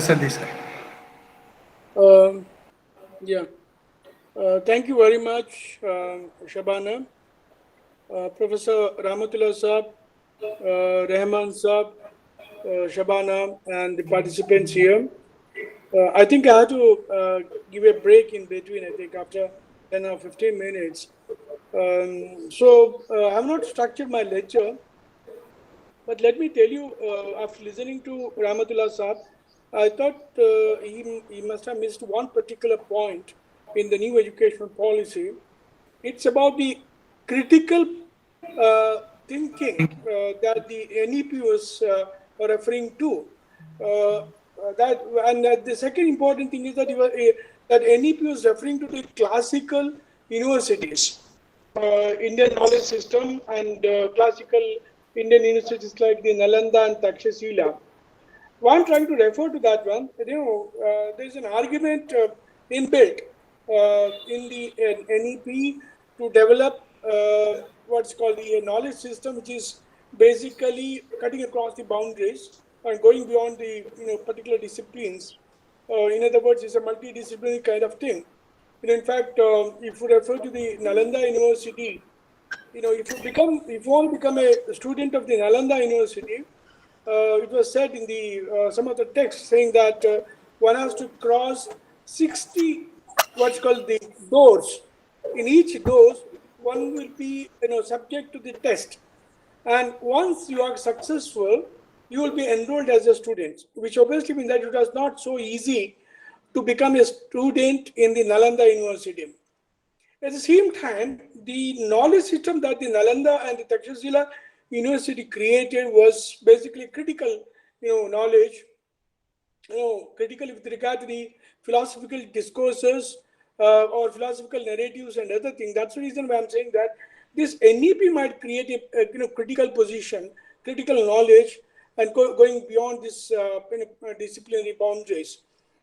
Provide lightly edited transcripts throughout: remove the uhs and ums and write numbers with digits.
Assadi, sir. Um, yeah, thank you very much, Shabana, Professor Rahmatullah Saab, Rahman Saab, Shabana, and the participants here. I think I have to give a break in between, I think, after 10 or 15 minutes. I have not structured my lecture, but let me tell you, after listening to Rahmatullah Saab, I thought he must have missed one particular point in the new educational policy. It's about the critical uh, thinking that the NEP was referring to. The second important thing is that that NEP was referring to the classical universities, Indian knowledge system, and classical Indian universities like the Nalanda and Takshashila. Why I'm trying to refer to that one, there's an argument inbuilt in the NEP to develop what's called the knowledge system, which is basically cutting across the boundaries and going beyond the particular disciplines. In other words, it's a multidisciplinary kind of thing. In fact, if you refer to the Nalanda University, if you want to become a student of the Nalanda University, it was said in the some of the text saying that one has to cross 60 what's called the doors. In each doors, one will be subject to the test, and once you are successful, you will be enrolled as a student, which obviously means that it was not so easy to become a student in the Nalanda University. At the same time, the knowledge system that the Nalanda and the Takshashila University created was basically critical, knowledge, critical with regard to the philosophical discourses or philosophical narratives and other things. That's the reason why I'm saying that this NEP might create a critical position, critical knowledge, and going beyond this disciplinary boundaries.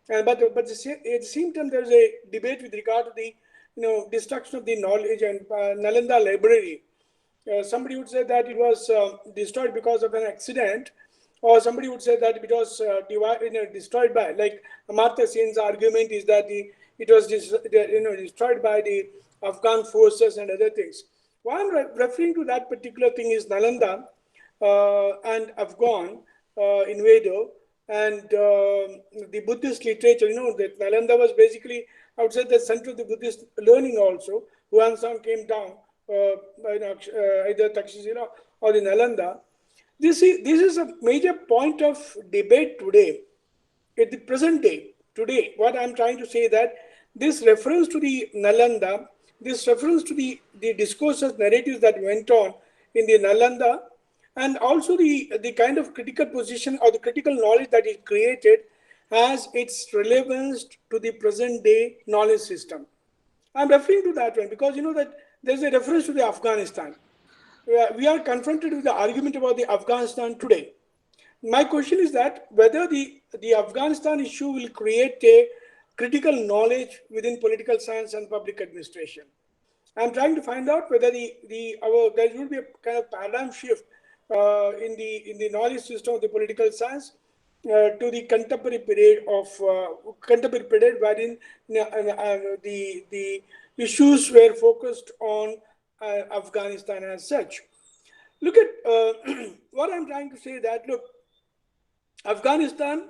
But at the same time, there's a debate with regard to the destruction of the knowledge and Nalanda library. Somebody would say that it was destroyed because of an accident, or somebody would say that it was destroyed by, like Amartya Sen's argument is that it was destroyed by the Afghan forces and other things. Why I'm referring to that particular thing is Nalanda and Afghan invader and the Buddhist literature. That Nalanda was basically, I would say, the center of the Buddhist learning also. Huan San came down either Takshashila or the Nalanda. This is a major point of debate today, at the present day. Today, what I'm trying to say that this reference to the Nalanda, this reference to the discourses, narratives that went on in the Nalanda, and also the kind of critical position or the critical knowledge that it created has its relevance to the present day knowledge system. I'm referring to that one because that there's a reference to the Afghanistan. We are confronted with the argument about the Afghanistan today. My question is that whether the Afghanistan issue will create a critical knowledge within political science and public administration. I'm trying to find out whether there will be a kind of paradigm shift in the knowledge system of the political science to the contemporary period wherein the issues were focused on Afghanistan as such. Look at what I'm trying to say that look, Afghanistan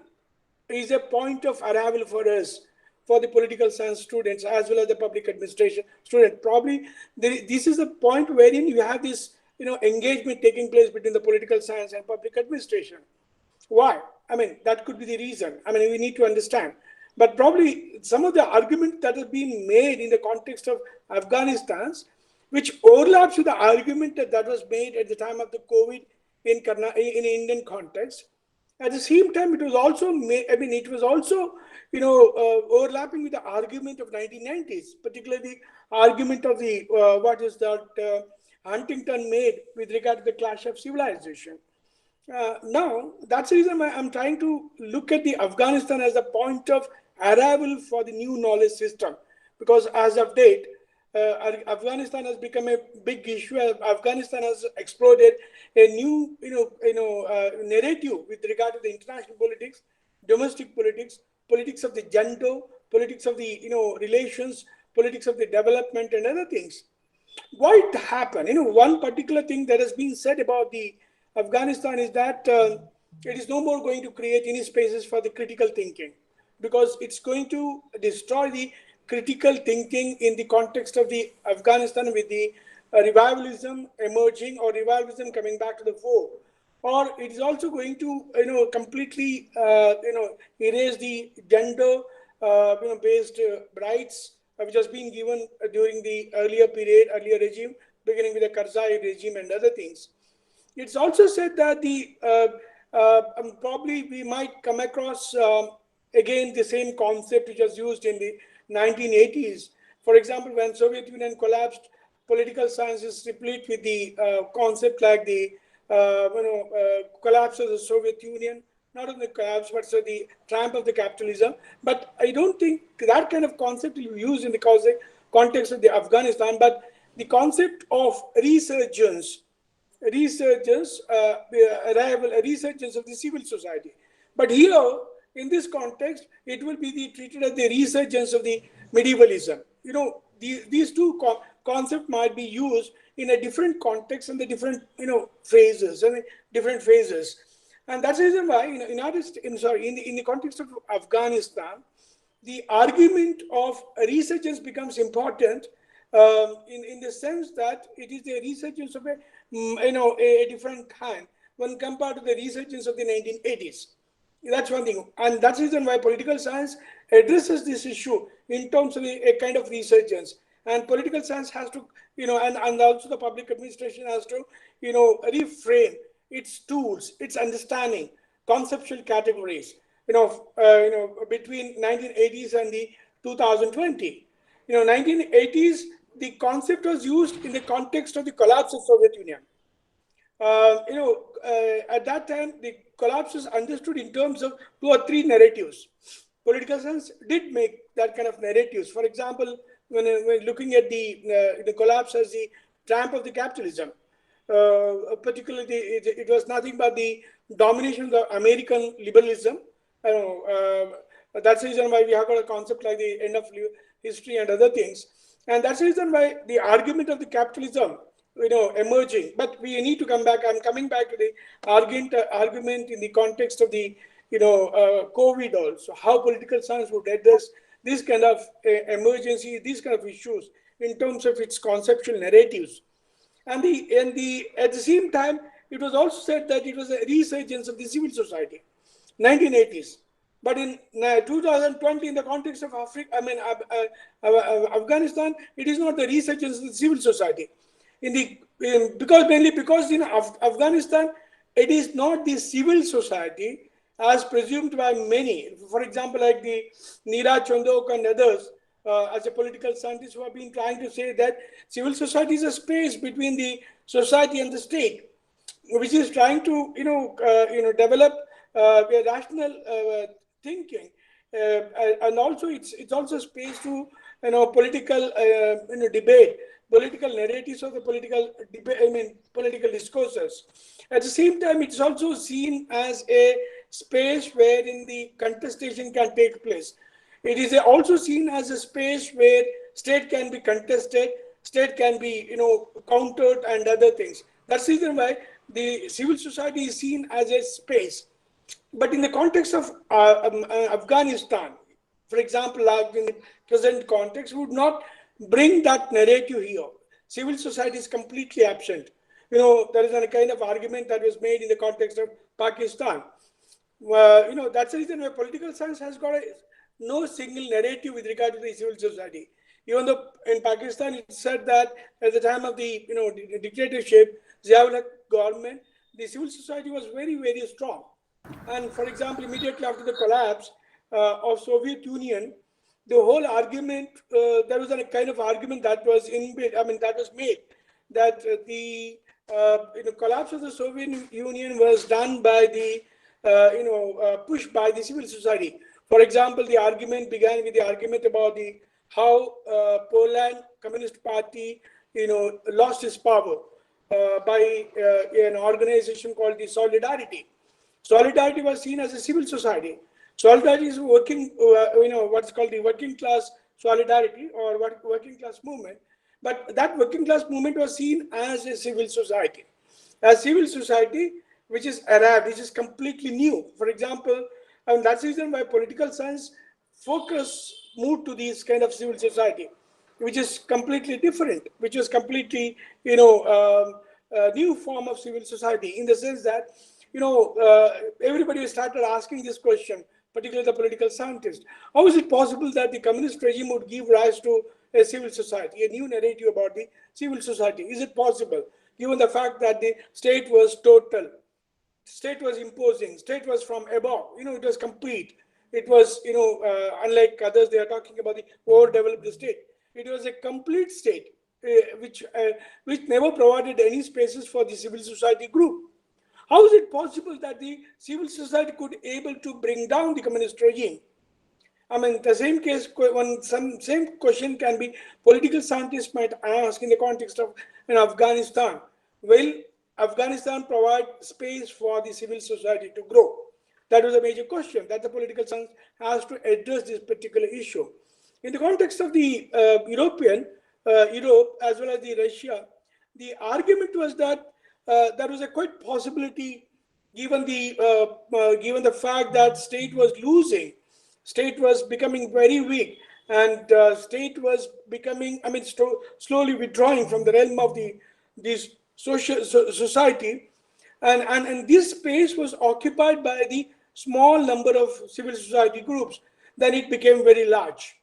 is a point of arrival for us, for the political science students as well as the public administration student. Probably this is a point wherein you have this engagement taking place between the political science and public administration. Why? I mean, that could be the reason. I mean, we need to understand. But probably some of the argument that has been made in the context of Afghanistan, which overlaps with the argument that was made at the time of the COVID in Indian context. At the same time, it was also overlapping with the argument of 1990s, particularly the argument of the what is that Huntington made with regard to the clash of civilization. Now, that's the reason why I'm trying to look at the Afghanistan as a point of arrival for the new knowledge system, because as of date, Afghanistan has become a big issue. Afghanistan has exploded a new, narrative with regard to the international politics domestic politics, politics of the gender, politics of the relations, politics of the development, and other things. Why it happened? One particular thing that has been said about the Afghanistan is that it is no more going to create any spaces for the critical thinking, because it's going to destroy the critical thinking in the context of the Afghanistan, with the revivalism emerging, or revivalism coming back to the fore. Or it is also going to completely erase the gender based rights which has been given during the earlier regime, beginning with the Karzai regime and other things. It's also said that probably we might come across again the same concept which was used in the 1980s. For example, when Soviet Union collapsed, political science is replete with the concept like the collapse of the Soviet Union, not only the collapse, but so the triumph of the capitalism. But I don't think that kind of concept will be used in the context of the Afghanistan, but the concept of resurgence of the civil society. But here, in this context, it will be treated as the resurgence of the medievalism. These two concepts might be used in a different context and the different phrases and different phases. And that's the reason why in the context of Afghanistan, the argument of resurgence becomes important in the sense that it is a resurgence of a different kind when compared to the resurgence of the 1980s. That's one thing, and that's the reason why political science addresses this issue in terms of a kind of resurgence. And political science has to, and also the public administration has to, reframe its tools, its understanding, conceptual categories, between 1980s and the 2020. 1980s, the concept was used in the context of the collapse of Soviet Union. At that time, the collapse was understood in terms of 2 or 3 narratives. Political science did make that kind of narratives. For example, when looking at the collapse as the triumph of the capitalism, particularly it was nothing but the domination of the American liberalism. That's the reason why we have got a concept like the end of history and other things. And that's the reason why the argument of the capitalism, emerging. But we need to come back. I'm coming back to the argument in the context of the, COVID also. How political science would address this kind of emergency, these kind of issues in terms of its conceptual narratives. And at the same time, it was also said that it was a resurgence of the civil society, 1980s. But in 2020, in the context of Afghanistan, it is not the resurgence of the civil society. Mainly because in Afghanistan, it is not the civil society as presumed by many. For example, like the Neeraj Chandok and others, as a political scientist, who have been trying to say that civil society is a space between the society and the state, which is trying to develop a rational thinking, and also it's also a space to political debate, political narratives of the political discourses. At the same time, it's also seen as a space wherein the contestation can take place. It is also seen as a space where state can be contested, state can be countered and other things. That's the reason why the civil society is seen as a space. But in the context of Afghanistan, for example, like in the present context, would not bring that narrative here. Civil society is completely absent. There is a kind of argument that was made in the context of Pakistan. That's the reason why political science has got no single narrative with regard to the civil society. Even though in Pakistan it said that at the time of the dictatorship, Ziaul government, the civil society was very, very strong. And for example, immediately after the collapse of Soviet Union, the whole argument, there was a kind of argument that was made that the collapse of the Soviet Union was done by the pushed by the civil society. For example, the argument began with the argument about how Poland Communist Party lost its power by an organization called the Solidarity. Solidarity was seen as a civil society. Solidarity is working, what's called the working class solidarity or working class movement. But that working class movement was seen as a civil society. A civil society which is arrived, which is completely new. For example, and that's the reason why political science focus moved to this kind of civil society, which is completely different, which was completely, a new form of civil society in the sense that, everybody started asking this question, particularly the political scientists. How is it possible that the communist regime would give rise to a civil society, a new narrative about the civil society? Is it possible, given the fact that the state was total, state was imposing, state was from above, it was complete. It was, unlike others, they are talking about the overdeveloped state. It was a complete state, which never provided any spaces for the civil society group. How is it possible that the civil society could able to bring down the communist regime? I mean, the same case, same question can be political scientists might ask in the context of Afghanistan. Will Afghanistan provide space for the civil society to grow? That was a major question that the political science has to address this particular issue. In the context of the Europe as well as the Russia, the argument was that there was a quite possibility, given the fact that state was losing, state was becoming very weak, and state was becoming, slowly withdrawing from the realm of this society, and this space was occupied by the small number of civil society groups. Then it became very large.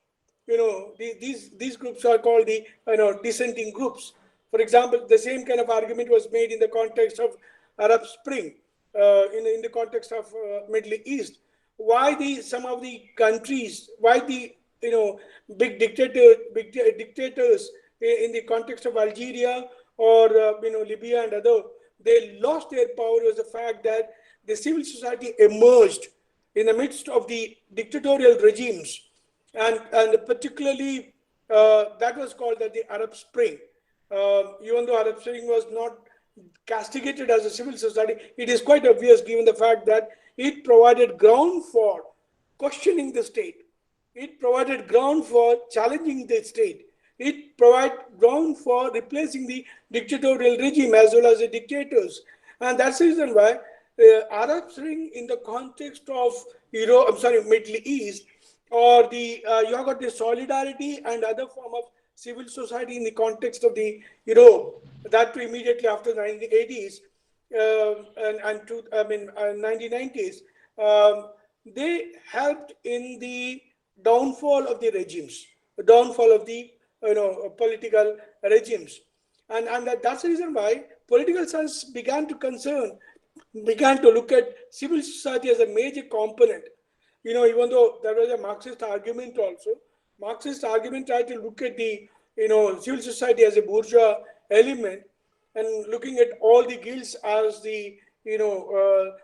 These groups are called the dissenting groups. For example, the same kind of argument was made in the context of Arab Spring, in the context of Middle East. Why some of the countries, why the big dictators in the context of Algeria or Libya and other, they lost their power was the fact that the civil society emerged in the midst of the dictatorial regimes, and particularly that was called the Arab Spring. Even though Arab Spring was not castigated as a civil society, it is quite obvious given the fact that it provided ground for questioning the state. It provided ground for challenging the state. It provided ground for replacing the dictatorial regime as well as the dictators. And that's the reason why Arab Spring in the context of Middle East, or you have got the solidarity and other form of civil society in the context of the Europe, that immediately after the 1980s and 1990s, they helped in the downfall of the regimes, the downfall of the political regimes, and that's the reason why political science began to look at civil society as a major component. Even though there was a Marxist argument also, Marxist argument tried to look at the civil society as a bourgeois element, and looking at all the guilds as the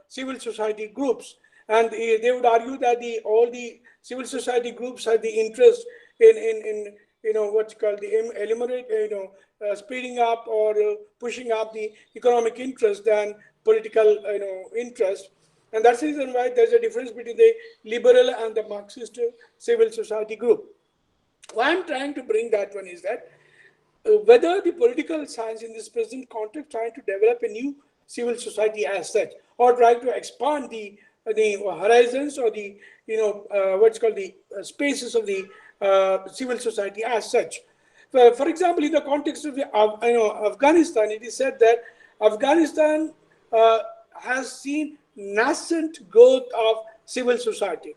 civil society groups, and they would argue that all the civil society groups had the interest in what's called the eliminate speeding up or pushing up the economic interest than political interest. And that's the reason why there's a difference between the liberal and the Marxist civil society group. Why I'm trying to bring that one is that whether the political science in this present context trying to develop a new civil society as such, or trying to expand the horizons or the what's called the spaces of the civil society as such. For example, in the context of Afghanistan, it is said that Afghanistan has seen nascent growth of civil society.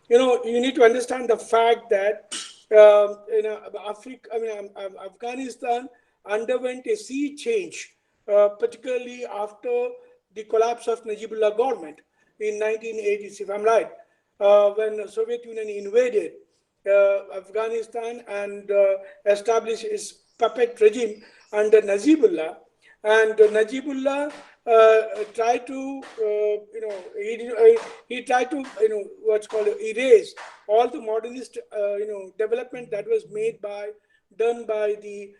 You need to understand the fact that Afghanistan underwent a sea change, particularly after the collapse of Najibullah government in 1980s, if I'm right, when the Soviet Union invaded Afghanistan and established its puppet regime under Najibullah. And Najibullah tried to, he tried to, what's called erase all the modernist, development that was done by the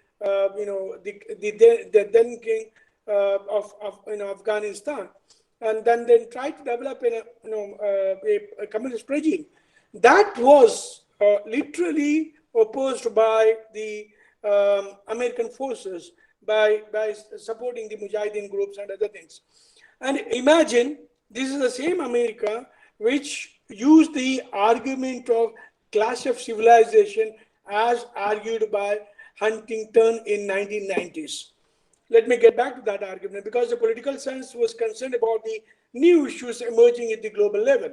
then king of Afghanistan. and then try to develop a communist regime. That was literally opposed by the American forces by supporting the Mujahideen groups and other things. And imagine this is the same America which used the argument of clash of civilization as argued by Huntington in 1990s. Let me get back to that argument because the political science was concerned about the new issues emerging at the global level.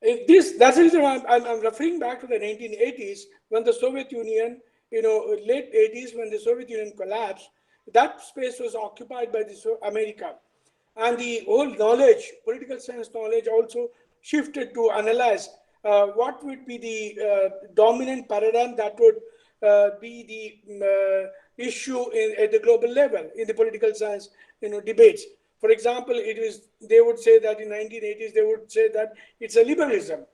That's the reason I'm referring back to the 1980s when the Soviet Union, late 80s when the Soviet Union collapsed, that space was occupied by the America. And the whole knowledge, political science knowledge also shifted to analyze what would be the dominant paradigm that would be the issue at the global level in the political science debates. For example, they would say that in 1980s, they would say that it's a liberalism,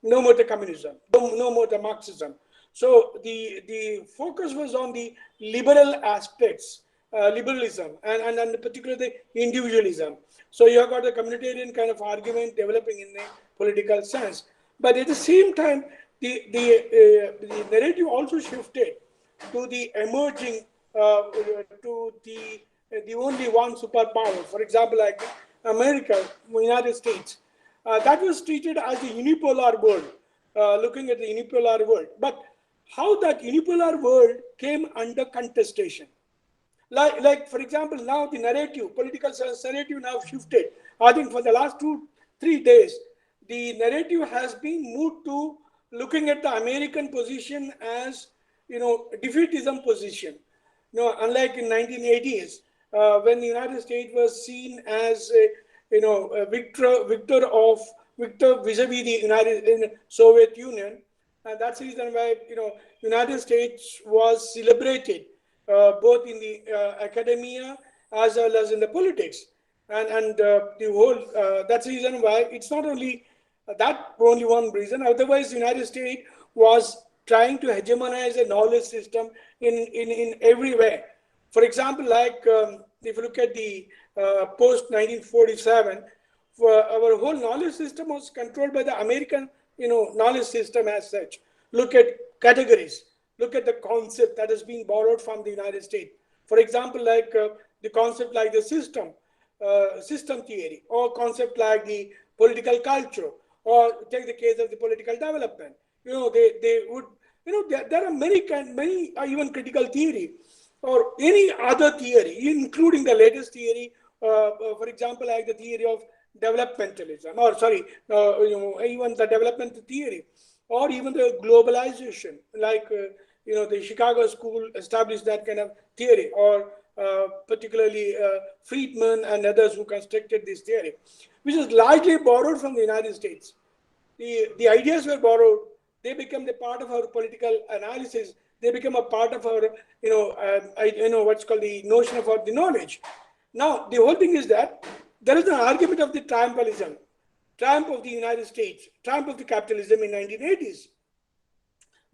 no more the communism, no more the Marxism. So the focus was on the liberal aspects, liberalism, and particularly the individualism. So you have got the communitarian kind of argument developing in the political science. But at the same time, the narrative also shifted to the emerging, to the only one superpower. For example, like America, United States, that was treated as a unipolar world, looking at the unipolar world. But how that unipolar world came under contestation. Like for example, now the narrative, political science narrative now shifted. I think for the last 2-3 days, the narrative has been moved to looking at the American position as, defeatism position. Unlike in 1980s, when the United States was seen as a victor vis-a-vis the Soviet Union, and that's the reason why United States was celebrated both in the academia as well as in the politics, and the whole. That's the reason why it's not only that only one reason. Otherwise, the United States was trying to hegemonize a knowledge system in every way. For example, like if you look at the post 1947, our whole knowledge system was controlled by the American, knowledge system as such. Look at categories. Look at the concept that has been borrowed from the United States. For example, like the concept like the system theory, or concept like the political culture, or take the case of the political development. They would, there are many even critical theory or any other theory, including the latest theory, for example, like the theory of developmentalism, or sorry, even the development theory, or even the globalization, like the Chicago School established that kind of theory, or particularly Friedman and others who constructed this theory, which is largely borrowed from the United States. The ideas were borrowed. They become the part of our political analysis. They become a part of our, what's called the notion of the knowledge. Now, the whole thing is that there is an argument of the triumphalism, triumph of the United States, triumph of the capitalism in 1980s.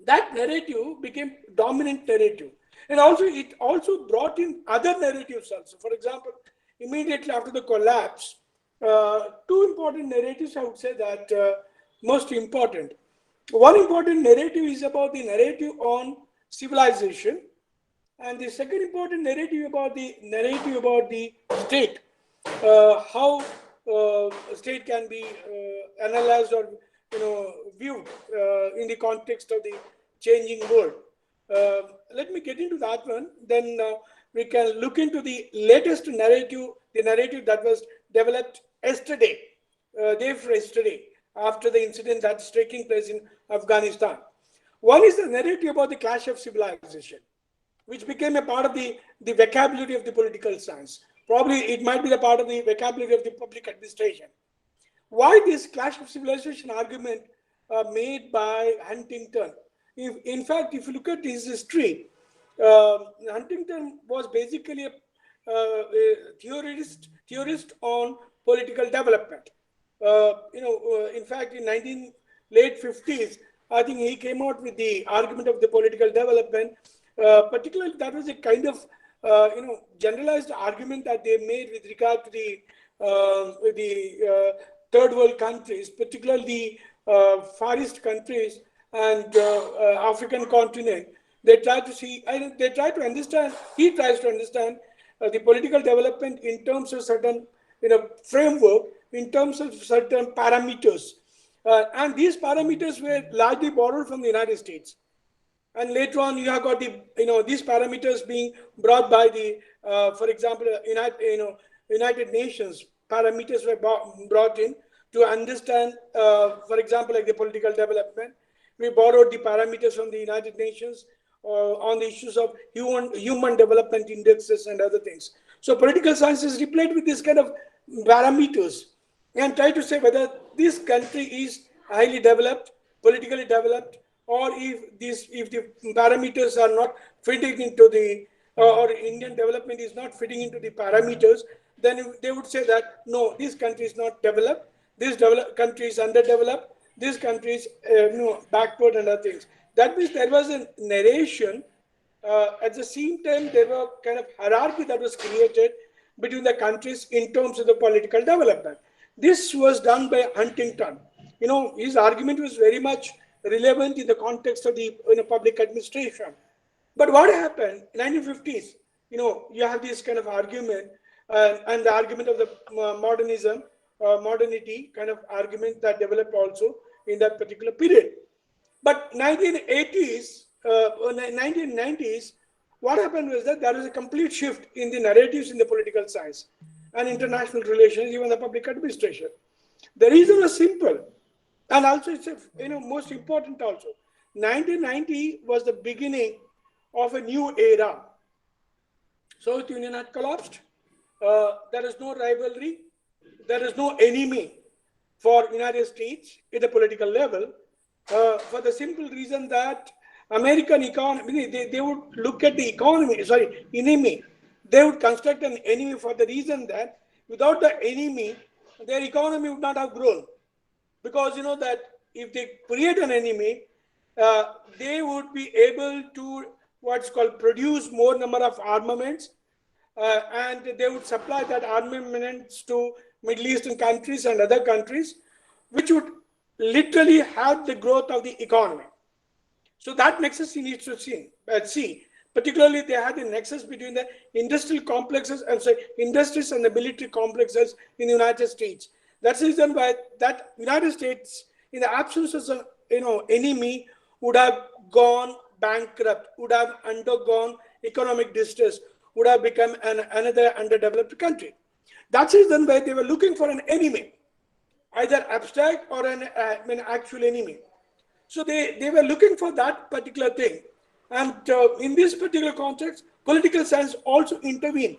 That narrative became dominant narrative. And also, it also brought in other narratives also. For example, immediately after the collapse, two important narratives, I would say that most important. One important narrative is about the narrative on civilization, and the second important narrative about the state, how state can be analyzed or viewed in the context of the changing world. Let me get into that one. Then we can look into the latest narrative, the narrative that was developed yesterday, day after yesterday, after the incident that's taking place in Afghanistan. One is the narrative about the clash of civilization, which became a part of the vocabulary of the political science. Probably it might be the part of the vocabulary of the public administration. Why this clash of civilization argument made by Huntington? In fact, if you look at his history, Huntington was basically a theorist on political development. In fact, in late 50s, I think he came out with the argument of the political development. Particularly, that was a kind of generalized argument that they made with regard to the the third world countries, particularly Far East countries and African continent. They try to see, they try to understand, he tries to understand the political development in terms of certain framework, in terms of certain parameters. And these parameters were largely borrowed from the United States. And later on, you have got these parameters being brought by the, for example, United Nations. Parameters were brought in to understand, for example, like the political development. We borrowed the parameters from the United Nations on the issues of human development indexes and other things. So political science is replete with this kind of parameters and try to say whether this country is highly developed, politically developed, or if the parameters are not fitting into the, or Indian development is not fitting into the parameters, then they would say that, no, this country is not developed, this country is underdeveloped, this country is backward and other things. That means there was a narration. At the same time, there were kind of hierarchy that was created between the countries in terms of the political development. This was done by Huntington. His argument was very much relevant in the context of the public administration. But what happened in 1950s? You have this kind of argument and the argument of the modernity kind of argument that developed also in that particular period. But 1980s, 1990s, what happened was that there was a complete shift in the narratives in the political science and international relations, even the public administration. The reason was simple. And also, it's most important also. 1990 was the beginning of a new era. Soviet Union had collapsed. There is no rivalry. There is no enemy for United States at the political level, for the simple reason that American economy, they would look at the economy, enemy. They would construct an enemy for the reason that without the enemy, their economy would not have grown. Because that if they create an enemy, they would be able to what's called produce more number of armaments, and they would supply that armaments to Middle Eastern countries and other countries, which would literally have the growth of the economy. So that nexus you need to see. Particularly, they had a nexus between the industrial complexes and industries and the military complexes in the United States. That's the reason why that United States, in the absence of enemy, would have gone bankrupt, would have undergone economic distress, would have become another underdeveloped country. That's the reason why they were looking for an enemy, either abstract or an actual enemy. So they were looking for that particular thing. And in this particular context, political science also intervened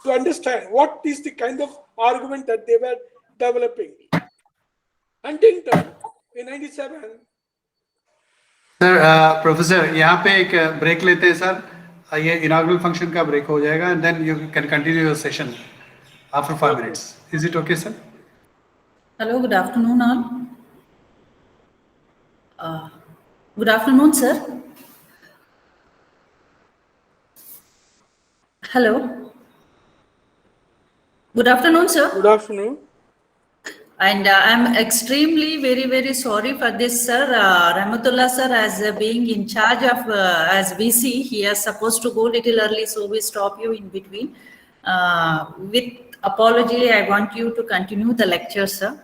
to understand what is the kind of argument that they were developing. Huntington in 97. Sir, Professor, यहाँ पे एक break लेते हैं sir. ये inaugural function का break हो जाएगा, and then you can continue your session after 5 minutes. Is it okay, sir? Hello, good afternoon all. Good afternoon, sir. Hello. Good afternoon, sir. Good afternoon. And I'm extremely very sorry for this, sir. Rahmatullah sir, as being in charge of as VC, he is supposed to go little early, so we stop you in between. With apology, I want you to continue the lecture, sir.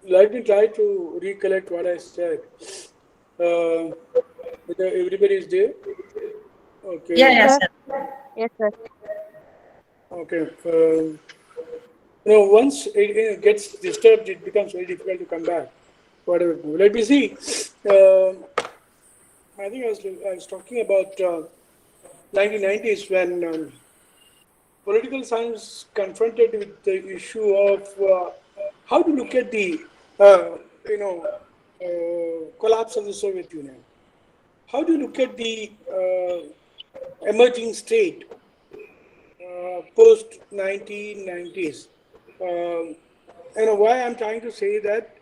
Let me try to recollect what I said. Everybody is there? Okay. Yeah, sir. Yes, sir. Okay. Once it gets disturbed, it becomes very difficult to come back. Whatever. Let me see. I think I was talking about 1990s when political science confronted with the issue of how to look at the collapse of the Soviet Union. How do you look at the emerging state post 1990s? Why I'm trying to say that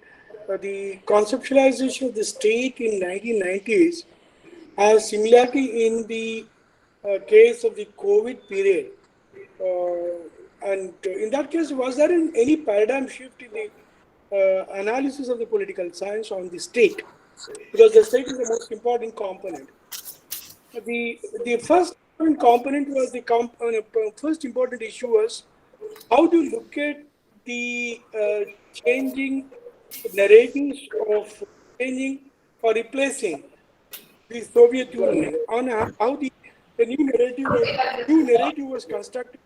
the conceptualization of the state in 1990s has similarity in the case of the COVID period. And in that case, was there any paradigm shift in the analysis of the political science on the state? Because the state is the most important component. The first important component was first important issue was how to look at the changing narratives of changing or replacing the Soviet Union on how the new narrative was constructed.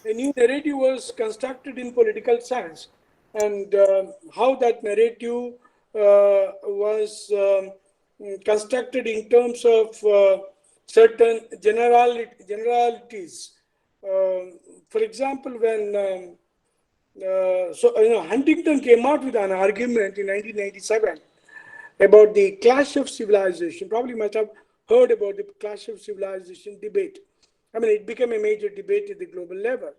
A new narrative was constructed in political science, and how that narrative was constructed in terms of certain generalities. For example, when Huntington came out with an argument in 1997 about the clash of civilization. Probably must have heard about the clash of civilization debate. I mean, it became a major debate at the global level.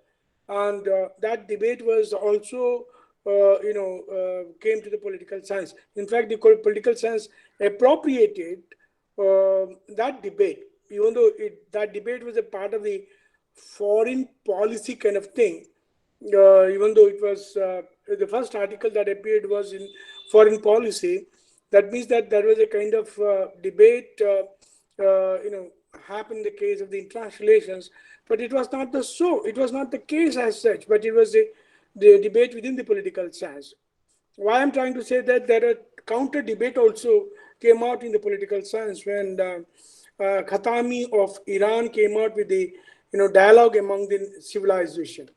And that debate was also, came to the political science. In fact, the political science appropriated that debate, even though that debate was a part of the foreign policy kind of thing, even though it was the first article that appeared was in foreign policy. That means that there was a kind of debate, happened in the case of the international relations, but it was not it was not the case as such, but it was the debate within the political science. Why I'm trying to say that there are counter debate also came out in the political science when Khatami of Iran came out with the dialogue among the civilization.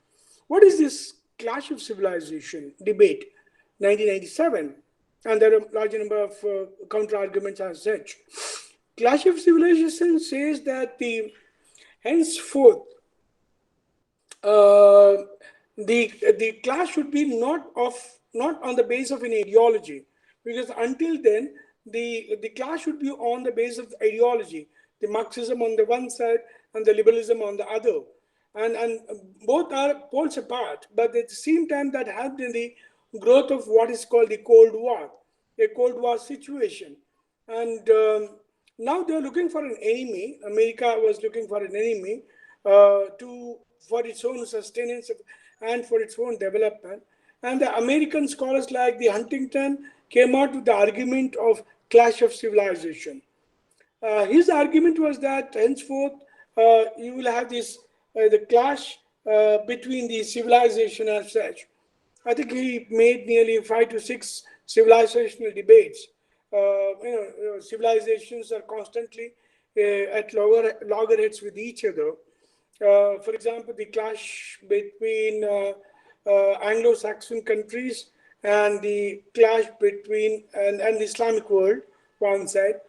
What is this clash of civilization debate? 1997. And there are a large number of counter arguments as such. Clash of civilization says that henceforth the clash should be not on the base of an ideology, because until then the clash should be on the base of ideology, the Marxism on the one side and the liberalism on the other, and both are poles apart, but at the same time that helped in the growth of what is called the Cold War, a Cold War situation. And now they're looking for an enemy. America was looking for an enemy for its own sustenance and for its own development. And the American scholars like the Huntington came out with the argument of clash of civilization. His argument was that henceforth you will have this the clash between the civilization as such. I think he made nearly 5 to 6 civilizational debates. Civilizations are constantly at loggerheads with each other. For example, the clash between Anglo-Saxon countries and the clash between and the Islamic world, one side.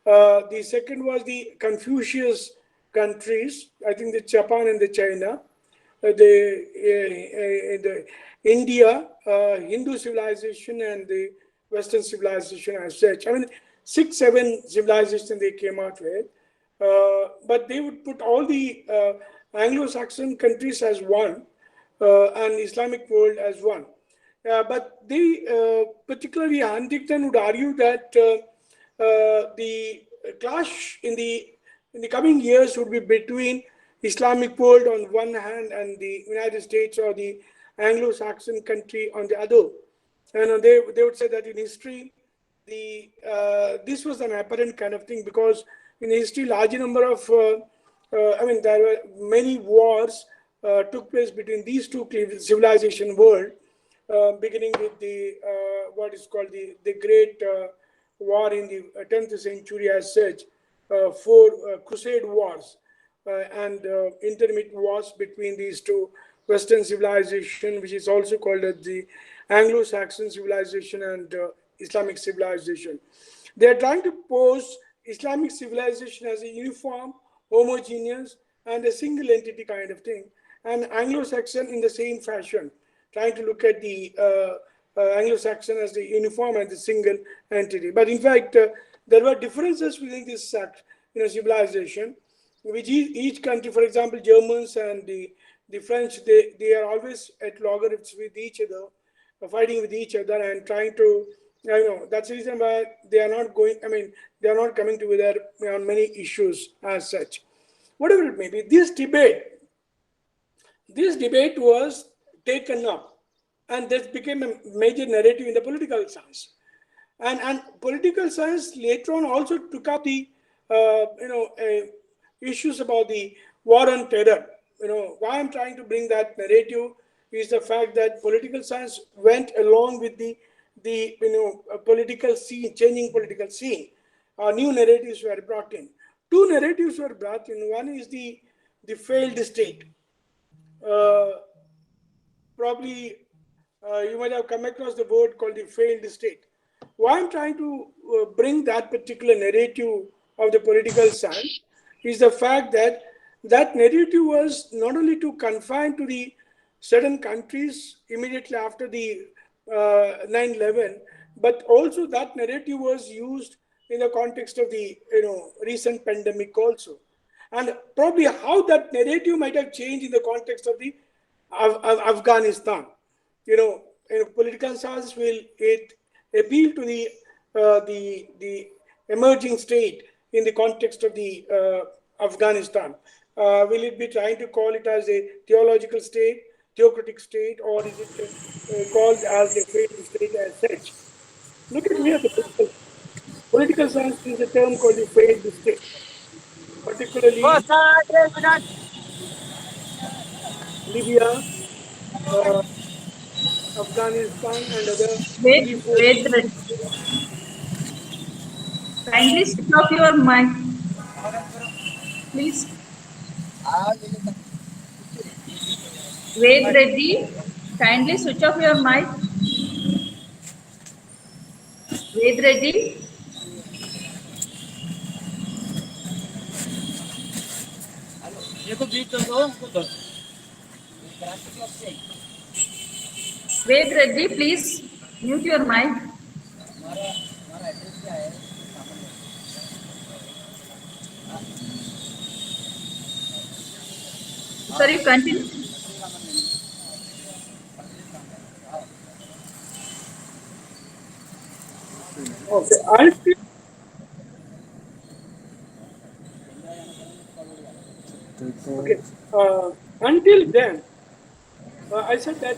The second was the Confucius countries, I think the Japan and the China. The India, Hindu civilization and the Western civilization as such. I mean, 6, 7 civilizations they came out with, but they would put all the Anglo-Saxon countries as one and Islamic world as one. But they, particularly Huntington, would argue that the clash in the coming years would be between Islamic world on one hand and the United States or the Anglo-Saxon country on the other. And they would say that in history, this was an apparent kind of thing, because in history, large number of, there were many wars took place between these two civilization world, beginning with the what is called the Great War in the 10th century as such, 4 Crusade wars, and intermittent wars between these two Western civilization, which is also called as the Anglo-Saxon civilization and Islamic civilization. They are trying to pose Islamic civilization as a uniform, homogeneous, and a single entity kind of thing, and Anglo-Saxon in the same fashion, trying to look at the Anglo-Saxon as the uniform and the single entity. But in fact, there were differences within this civilization, which each country, for example, Germans and the French, they are always at loggerheads with each other, fighting with each other and trying to, that's the reason why they are not going, they are not coming together on many issues as such. Whatever it may be, this debate this debate was taken up, and this became a major narrative in the political science. And political science later on also took up the issues about the war on terror. Why I'm trying to bring that narrative is the fact that political science went along with the political scene, changing political scene. New narratives were brought in. Two narratives were brought in. One is the failed state. Probably you might have come across the word called the failed state. Why I'm trying to bring that particular narrative of the political science is the fact that that narrative was not only to confine to the certain countries immediately after the 9/11, but also that narrative was used in the context of the recent pandemic also, and probably how that narrative might have changed in the context of the Afghanistan. Political science will appeal to the emerging state in the context of the Afghanistan. Will it be trying to call it as a theological state, theocratic state, or is it called as a failed state as such? Look at here, the political science is a term called the failed state, particularly Libya, Afghanistan, and other Wait, 3-4. wait, kindly switch off your mic, please. Wait, Reddy, kindly switch off your mic. Wait, Reddy. Wait, Reddy, please mute your mic. Sir, you continue. Okay, until then, I said that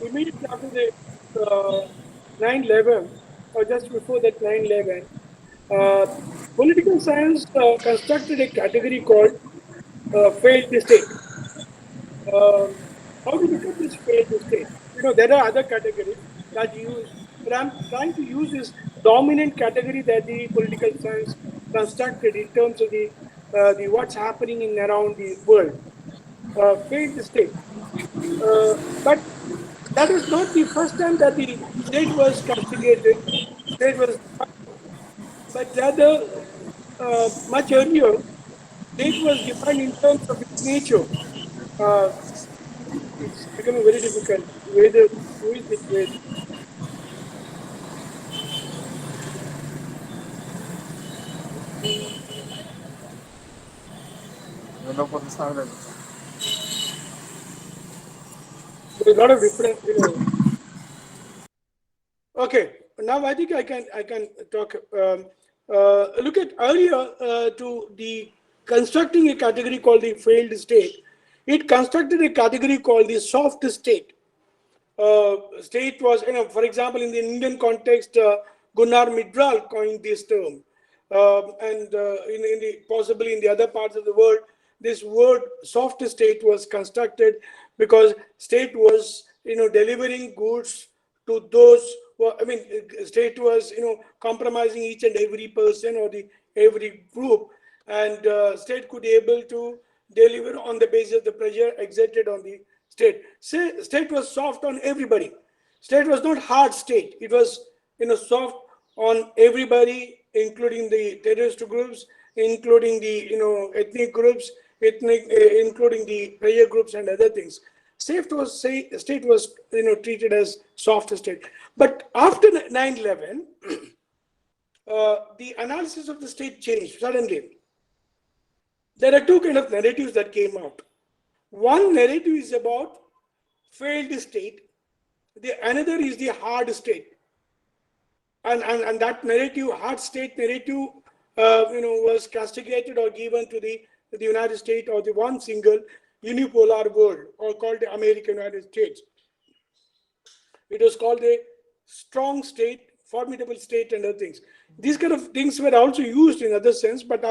immediately after the 9/11, or just before that 9/11, political science constructed a category called failed state. How to become this failed state? There are other categories that use, but I'm trying to use this dominant category that the political science constructed in terms of the what's happening in around the world. Failed state. But that was not the first time that the state was castigated, state was, but rather much earlier, state was defined in terms of its nature. It's becoming very difficult. Whether who is it with? There's a lot of different. Okay, now I think I can talk. Look at earlier to the constructing a category called the failed state. It constructed a category called the soft state. State was, for example, in the Indian context, Gunnar Myrdal coined this term, and possibly in the other parts of the world, this word soft state was constructed because state was delivering goods to those who, state was compromising each and every person or every group, and state could be able to deliver on the basis of the pressure exerted on the state. State was soft on everybody. State was not hard state. It was soft on everybody, including the terrorist groups, including the ethnic groups, including the prayer groups and other things. State was treated as soft state. But after 9/11, the analysis of the state changed suddenly. There are two kind of narratives that came out. One narrative is about failed state. The another is the hard state. And that narrative, hard state narrative, was castigated or given to the United States or the one single unipolar world, or called the American United States. It was called a strong state, formidable state, and other things. These kind of things were also used in other sense, but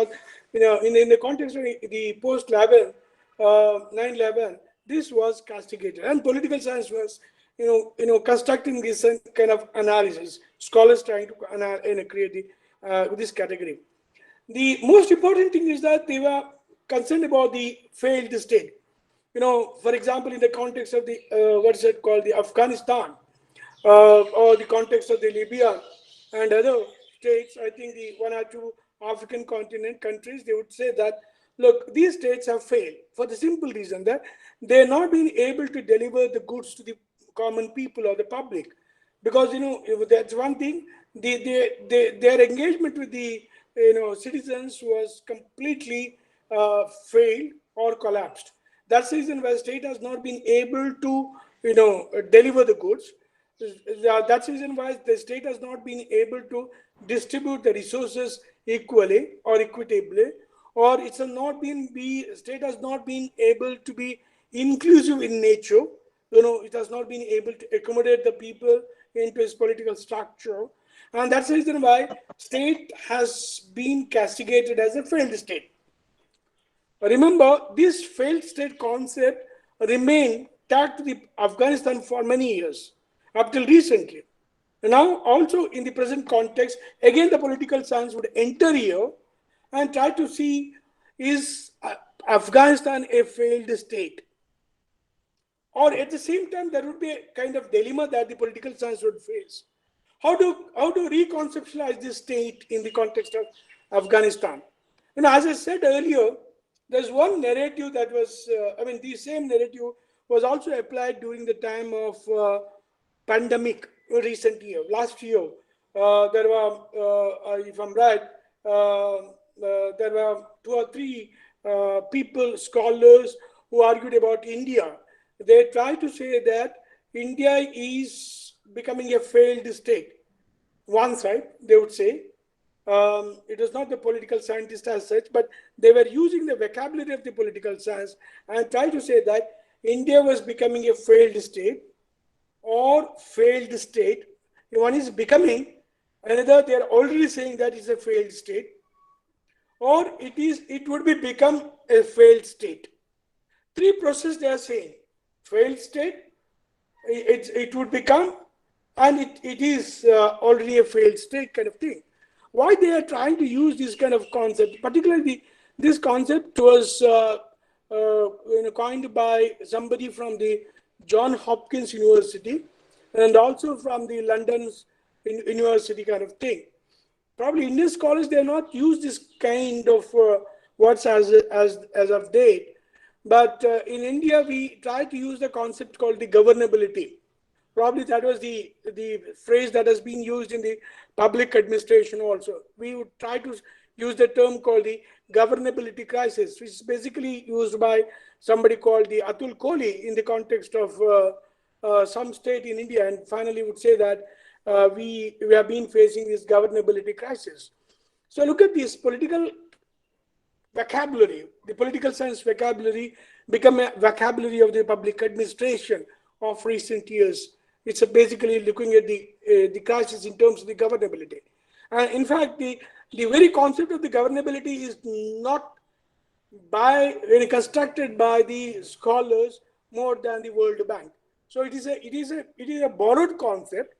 in the context of the post 9/11, this was castigated, and political science was constructing this kind of analysis. Scholars trying to create this category. The most important thing is that they were concerned about the failed state. For example, in the context of the what's it called, the Afghanistan, or the context of the Libya and other states, I think the one or two African continent countries, they would say that, look, these states have failed for the simple reason that they're not being able to deliver the goods to the common people or the public. Because, that's one thing, their engagement with the citizens was completely failed or collapsed. That's the reason why the state has not been able to deliver the goods. That's the reason why the state has not been able to distribute the resources equally or equitably, or state has not been able to be inclusive in nature. It has not been able to accommodate the people into its political structure, and that's the reason why state has been castigated as a failed state. Remember, this failed state concept remained tagged to the Afghanistan for many years, up till recently. Now, also in the present context, again the political science would enter here and try to see, is Afghanistan a failed state? Or at the same time, there would be a kind of dilemma that the political science would face. How to reconceptualize this state in the context of Afghanistan? As I said earlier, there's one narrative that was, the same narrative was also applied during the time of pandemic recent year, last year. There were, if I'm right, there were 2 or 3 people, scholars, who argued about India. They try to say that India is becoming a failed state. One side, they would say, it was not the political scientist as such, but they were using the vocabulary of the political science and try to say that India was becoming a failed state or failed state. One is becoming, another they are already saying that it's a failed state, or it would be become a failed state. 3 processes they are saying: failed state, it would become, and it is already a failed state kind of thing. Why they are trying to use this kind of concept? Particularly, this concept was coined by somebody from the Johns Hopkins University and also from the London's University kind of thing. Probably Indian scholars, they have not used this kind of words as of date. But in India, we try to use the concept called the governability. Probably that was the phrase that has been used in the public administration also. We would try to use the term called the governability crisis, which is basically used by somebody called the Atul Kohli in the context of some state in India, and finally would say that we have been facing this governability crisis. So look at this political vocabulary, the political science vocabulary become a vocabulary of the public administration of recent years. It's basically looking at the crisis in terms of the governability. And in fact, the very concept of the governability is not constructed by the scholars more than the World Bank. So it is a borrowed concept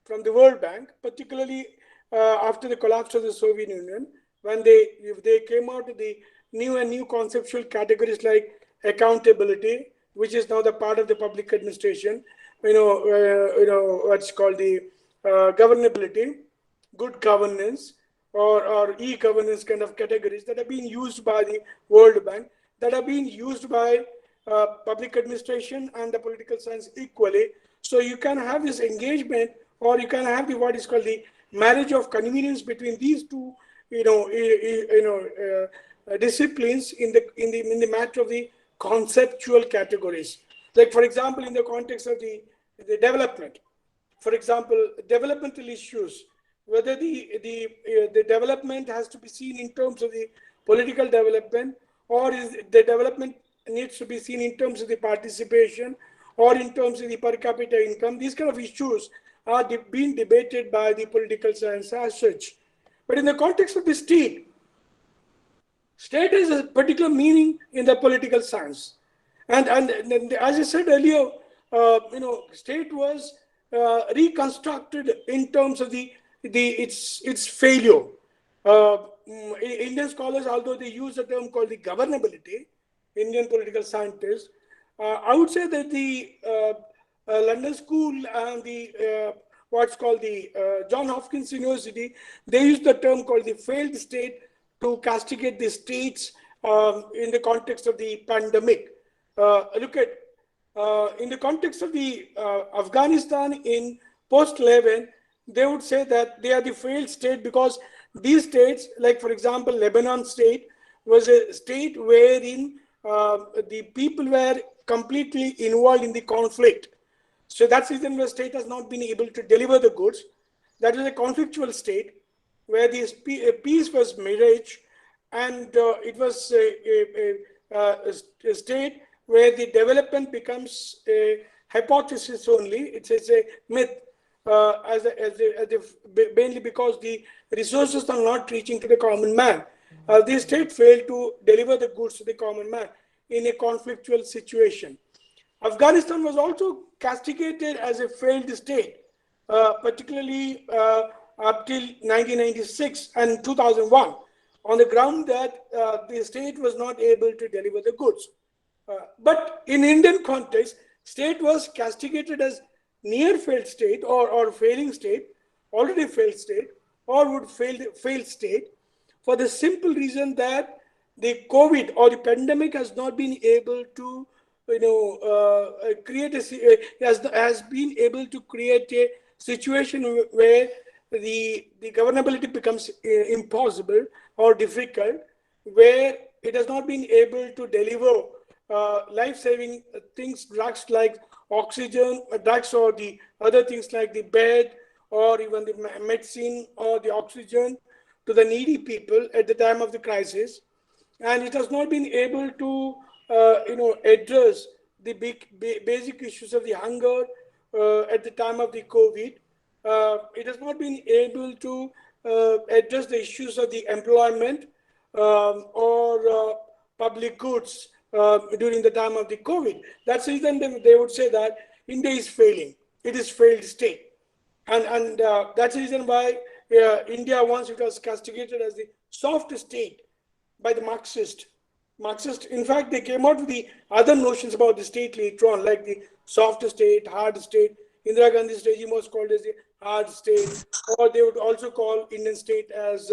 from the World Bank, particularly after the collapse of the Soviet Union, when they came out with the new conceptual categories like accountability, which is now the part of the public administration, what's called the governability, good governance, or e-governance kind of categories that are being used by the World Bank, that are being used by public administration and the political science equally. So you can have this engagement, or you can have what is called the marriage of convenience between these two, disciplines in the matter of the conceptual categories. Like, for example, in the context of the development, for example, developmental issues, whether the development has to be seen in terms of the political development, or is the development needs to be seen in terms of the participation or in terms of the per capita income. These kind of issues are being debated by the political science as such. But in the context of the state has a particular meaning in the political science. And as I said earlier, state was reconstructed in terms of its failure. Indian scholars, although they use a term called the governability, Indian political scientists, I would say that the London School and the what's called the John Hopkins University, they use the term called the failed state to castigate the states in the context of the pandemic. Look at in the context of the Afghanistan in post-11, they would say that they are the failed state because these states, like for example, Lebanon state was a state wherein the people were completely involved in the conflict. So that's the reason the state has not been able to deliver the goods. That is a conflictual state where the peace was marriage, and it was a state where the development becomes a hypothesis only. It's a myth, mainly because the resources are not reaching to the common man. The state failed to deliver the goods to the common man in a conflictual situation. Afghanistan was also castigated as a failed state, particularly up till 1996 and 2001, on the ground that the state was not able to deliver the goods. But in Indian context, state was castigated as near failed state or failing state, already failed state, or would fail state, for the simple reason that the COVID or the pandemic has not been able to has been able to create a situation where the governability becomes impossible or difficult, where it has not been able to deliver life-saving things, drugs like oxygen, drugs or the other things like the bed or even the medicine or the oxygen to the needy people at the time of the crisis. And it has not been able to address the basic issues of the hunger at the time of the COVID. It has not been able to address the issues of the employment or public goods during the time of the COVID. That's the reason they would say that India is failing. It is failed state. And that's the reason why India, once it was castigated as the soft state by the Marxist, in fact, they came out with the other notions about the state later on, like the soft state, hard state. Indira Gandhi's regime was called as the hard state, or they would also call Indian state as,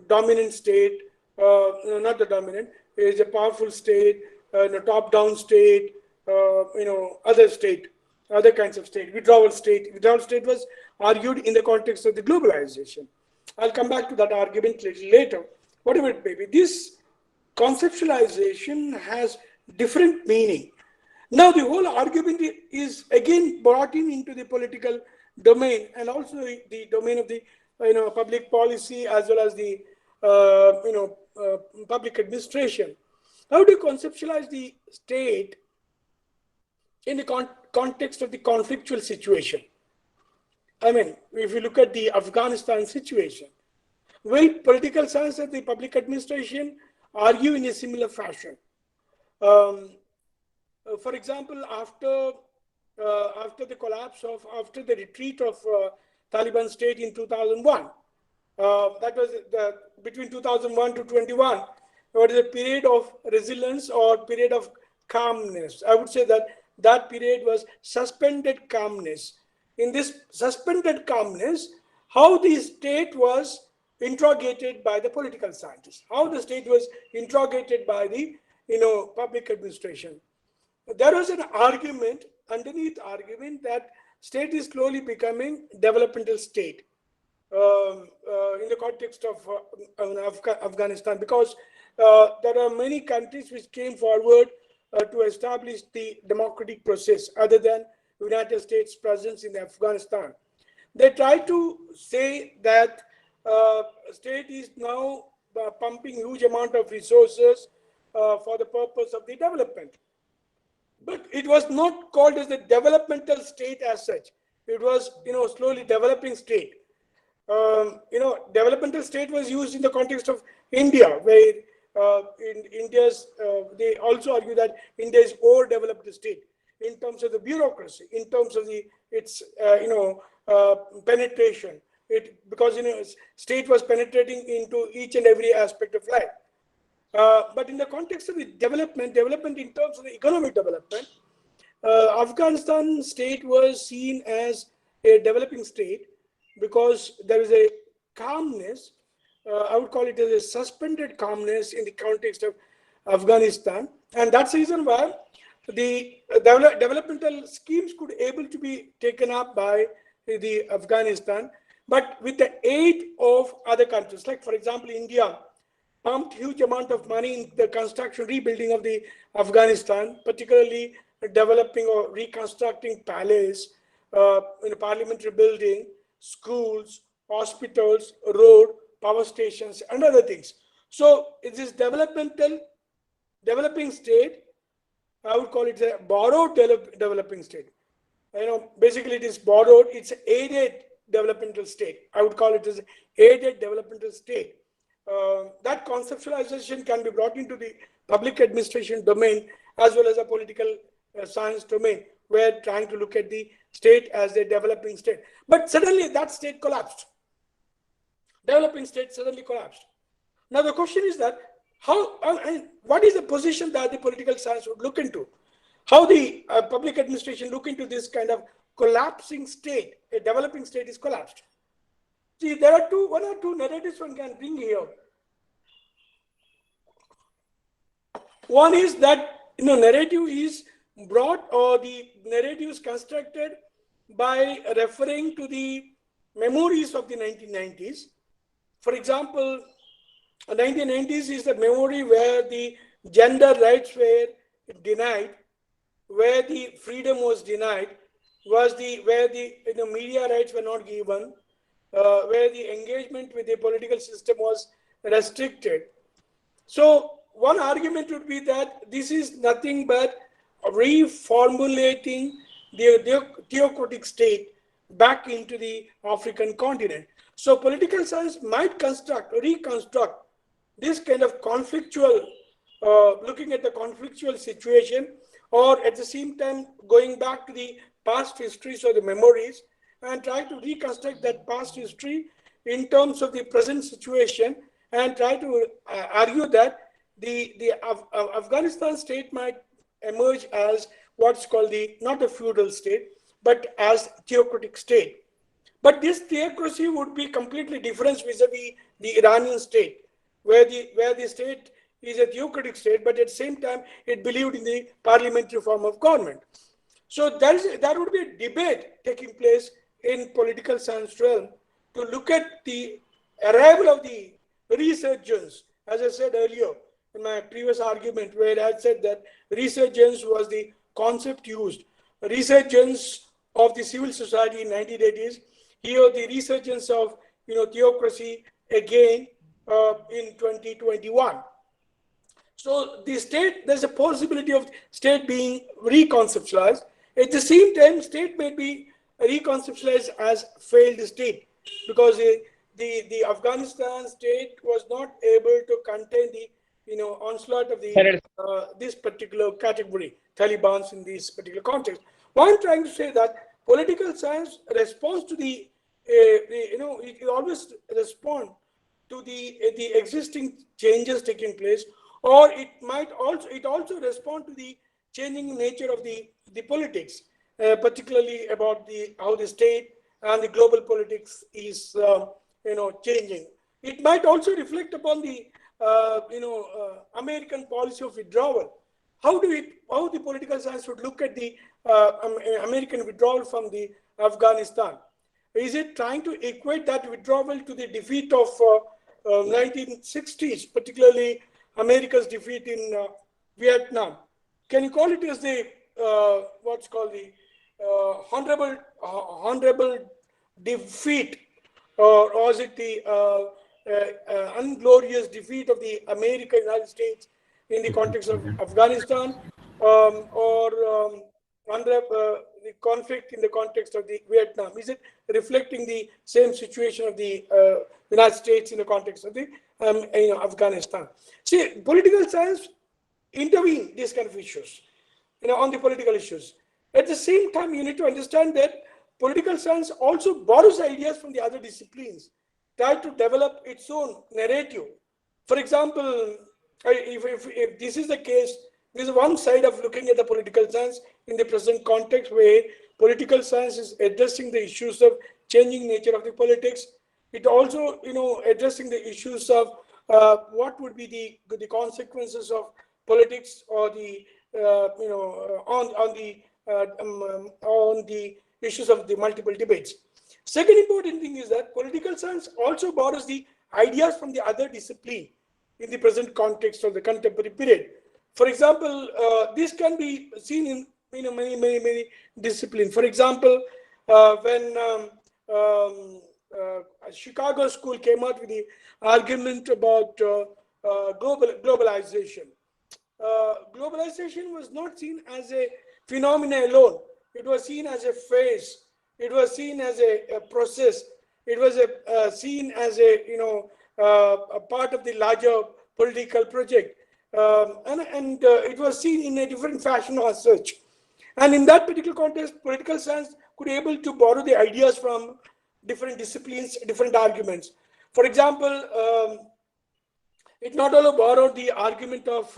dominant state, not the dominant, is a powerful state, top-down state, other kinds of state, withdrawal state. Withdrawal state was argued in the context of the globalization. I'll come back to that argument later. Whatever it may be, this conceptualization has different meaning. Now, the whole argument is again brought into the political domain and also the domain of the public policy as well as the public administration. How do you conceptualize the state in the context of the conflictual situation? I mean, if you look at the Afghanistan situation, will political science and the public administration argue in a similar fashion? For example, after the collapse after the retreat of Taliban state in 2001, that was between 2001 to 21, what is a period of resilience or period of calmness. I would say that period was suspended calmness. In this suspended calmness, how the state was interrogated by the political scientists, how the state was interrogated by the public administration. There was an argument, underneath argument, that state is slowly becoming developmental state in the context of Afghanistan, because there are many countries which came forward to establish the democratic process other than United States presence in Afghanistan. They try to say that state is now pumping huge amount of resources for the purpose of the development. But it was not called as the developmental state as such. It was, slowly developing state. Developmental state was used in the context of India, where they also argue that India is overdeveloped state in terms of the bureaucracy, in terms of its penetration. Because state was penetrating into each and every aspect of life. But in the context of the development in terms of the economic development, Afghanistan state was seen as a developing state because there is a calmness. I would call it as a suspended calmness in the context of Afghanistan, and that's the reason why the developmental schemes could able to be taken up by the Afghanistan, but with the aid of other countries. Like, for example, India pumped huge amount of money in the construction, rebuilding of the Afghanistan, particularly developing or reconstructing palace, parliamentary building, schools, hospitals, road, power stations, and other things. So it is developing state. I would call it a borrowed developing state. Basically it is borrowed. It's an aided developmental state. I would call it as an aided developmental state. That conceptualization can be brought into the public administration domain as well as a political science domain. We're trying to look at the state as a developing state. But suddenly that state collapsed. Developing state suddenly collapsed. Now the question is that what is the position that the political science would look into? How the public administration look into this kind of collapsing state? A developing state is collapsed. See, there are one or two narratives one can bring here. One is that narrative is brought, or the narrative is constructed by referring to the memories of the 1990s. For example, the 1990s is the memory where the gender rights were denied, where the freedom was denied, where the media rights were not given, where the engagement with the political system was restricted. So one argument would be that this is nothing but reformulating the theocratic state back into the African continent. So political science might reconstruct this kind of conflictual, looking at the conflictual situation, or at the same time going back to the past histories or the memories and try to reconstruct that past history in terms of the present situation, and try to argue that the Afghanistan state might emerge as what's called not a feudal state, but as theocratic state. But this theocracy would be completely different vis-a-vis the Iranian state, where the state is a theocratic state, but at the same time it believed in the parliamentary form of government. So there would be a debate taking place in political science realm to look at the arrival of the resurgence, as I said earlier in my previous argument, where I said that resurgence was the concept used. Resurgence of the civil society in 1980s, here the resurgence of theocracy again in 2021. So the state, there's a possibility of state being reconceptualized. At the same time, state may be reconceptualized as failed state, because the Afghanistan state was not able to contain the onslaught of the this particular category, Taliban's in this particular context. What I'm trying to say that political science responds to it always respond to the existing changes taking place, or it also respond to the changing nature of the politics, particularly about how the state and the global politics is changing. It might also reflect upon the American policy of withdrawal. How the political science would look at the American withdrawal from the Afghanistan? Is it trying to equate that withdrawal to the defeat of 1960s, particularly America's defeat in Vietnam? Can you call it as the what's called the honorable defeat, or is it the unglorious defeat of the United States in the context of Afghanistan, or the conflict in the context of the Vietnam? Is it reflecting the same situation of the United States in the context of the Afghanistan? See, political science intervene these kind of issues, on the political issues. At the same time, you need to understand that political science also borrows ideas from the other disciplines, try to develop its own narrative. For example, if this is the case, this is one side of looking at the political science in the present context, where political science is addressing the issues of changing nature of the politics. It also, addressing the issues of what would be the consequences of politics, or the on the issues of the multiple debates. Second important thing is that political science also borrows the ideas from the other discipline in the present context of the contemporary period. For example, this can be seen in many disciplines. For example, when Chicago School came out with the argument about globalization. Globalization was not seen as a phenomenon alone. It was seen as a phase. It was seen as a process. It was seen as a part of the larger political project. And it was seen in a different fashion as such. And in that particular context, political science could be able to borrow the ideas from different disciplines, different arguments. For example, it not only borrowed the argument of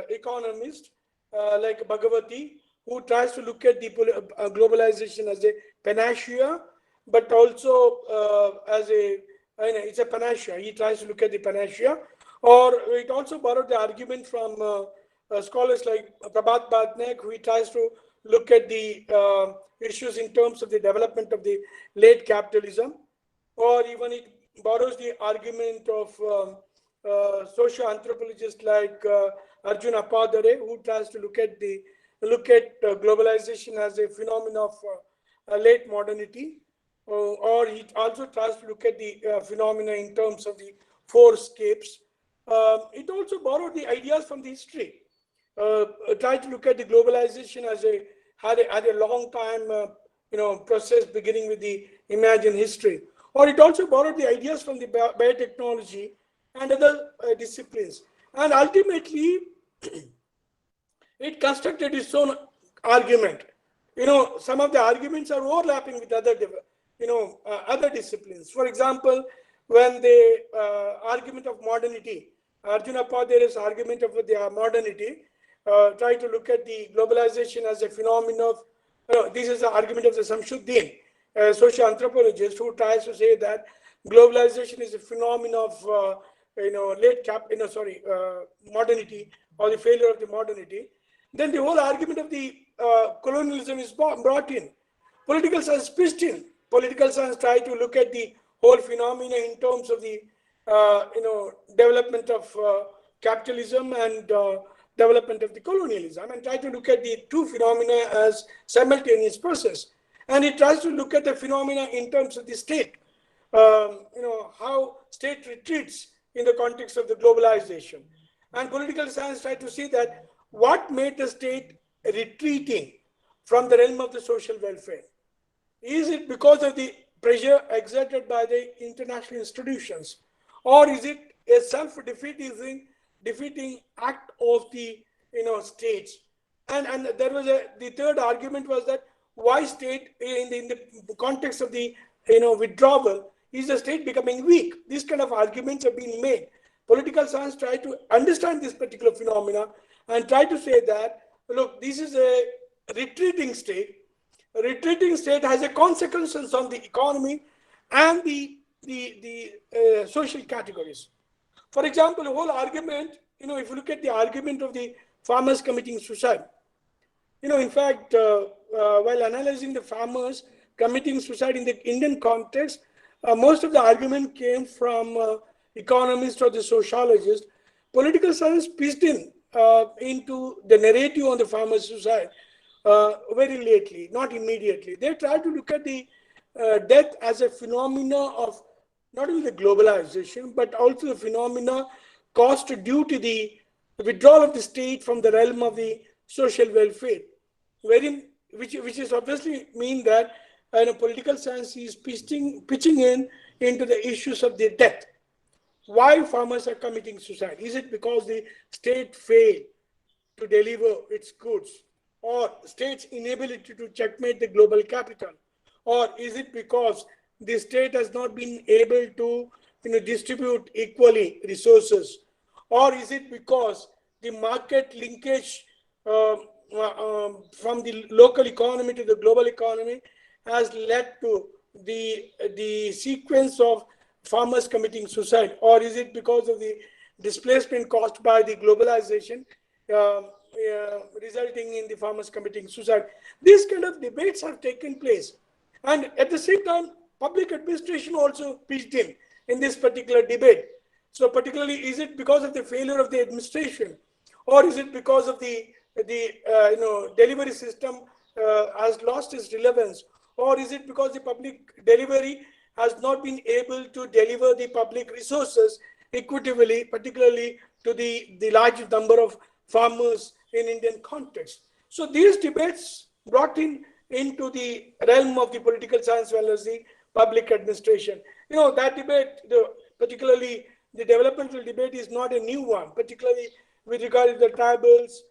economists like Bhagavati, who tries to look at the globalization as a panacea, but also as it's a panacea. He tries to look at the panacea. Or it also borrowed the argument from scholars like Prabhat Patnaik, who tries to look at the issues in terms of the development of the late capitalism. Or even it borrows the argument of social anthropologists like Arjun Appadare, who tries to look at globalization as a phenomenon of late modernity. Or he also tries to look at the phenomena in terms of the four scapes. It also borrowed the ideas from the history. Tried to look at the globalization as had a long time process beginning with the imagined history. Or it also borrowed the ideas from the biotechnology and other disciplines. And ultimately, it constructed its own argument. Some of the arguments are overlapping with other disciplines. For example, when the argument of modernity, Arjuna Appadare's argument of the modernity, try to look at the globalization as a phenomenon of, this is the argument of the Samshuddin, a social anthropologist, who tries to say that globalization is a phenomenon of modernity, or the failure of the modernity. Then the whole argument of the colonialism is brought in. Political science pitched in. Political science tried to look at the whole phenomena in terms of the development of capitalism and development of the colonialism, and try to look at the two phenomena as simultaneous process. And it tries to look at the phenomena in terms of the state, how state retreats in the context of the globalization. And political science tried to see that what made the state retreating from the realm of the social welfare. Is it because of the pressure exerted by the international institutions, or is it a self-defeating act of the states? And there was the third argument was that why state in the context of the withdrawal is the state becoming weak? These kind of arguments have been made. Political science tried to understand this particular phenomena and try to say that, look, this is a retreating state. A retreating state has a consequences on the economy and the social categories. For example, the whole argument, if you look at the argument of the farmers committing suicide, in fact, while analyzing the farmers committing suicide in the Indian context, most of the argument came from economists or the sociologists. Political science pitched in into the narrative on the farmers' suicide very lately, not immediately. They tried to look at the death as a phenomena of not only the globalization, but also the phenomena cost due to the withdrawal of the state from the realm of the social welfare, which is obviously mean that political science is pitching in into the issues of their death. Why farmers are committing suicide? Is it because the state failed to deliver its goods, or state's inability to checkmate the global capital, or is it because the state has not been able to distribute equally resources, or is it because the market linkage from the local economy to the global economy has led to the sequence of farmers committing suicide, or is it because of the displacement caused by the globalization resulting in the farmers committing suicide? These kind of debates have taken place, and at the same time public administration also pitched in this particular debate. So particularly, is it because of the failure of the administration, or is it because of the delivery system has lost its relevance, or is it because the public delivery has not been able to deliver the public resources equitably, particularly to the large number of farmers in Indian context? So these debates brought into the realm of the political science as well as the public administration. That debate, particularly the developmental debate, is not a new one, particularly with regard to the tribals,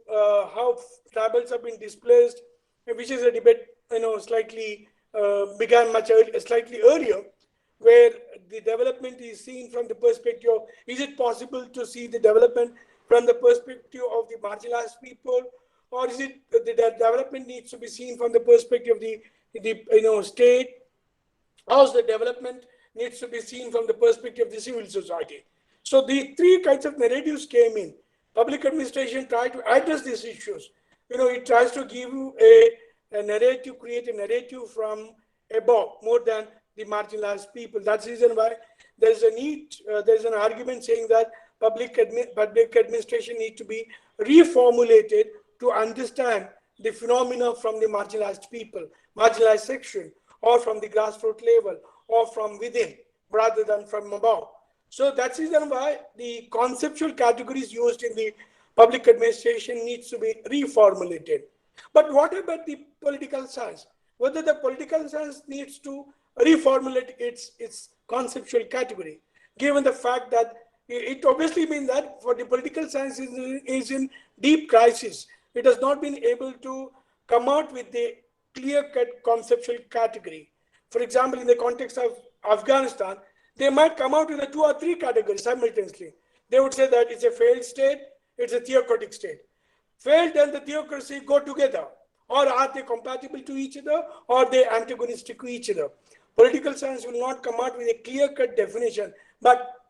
how tribals have been displaced, which is a debate, slightly began slightly earlier, where the development is seen from the perspective of, is it possible to see the development from the perspective of the marginalized people, or is it the development needs to be seen from the perspective of the state? How's the development needs to be seen from the perspective of the civil society? So the three kinds of narratives came in. Public administration tried to address these issues. It tries to give you a narrative, create a narrative from above more than the marginalized people. That's the reason why there's a need, there's an argument saying that public administration needs to be reformulated to understand the phenomena from the marginalized people, marginalized section, or from the grassroots level, or from within, rather than from above. So that's the reason why the conceptual categories used in the public administration needs to be reformulated. But what about the political science? Whether the political science needs to reformulate its conceptual category, given the fact that it obviously means that for the political science is in deep crisis. It has not been able to come out with the clear-cut conceptual category. For example, in the context of Afghanistan, they might come out with the 2 or 3 categories simultaneously. They would say that it's a failed state, it's a theocratic state. Failed and the theocracy go together, or are they compatible to each other, or are they antagonistic to each other? Political science will not come out with a clear-cut definition, but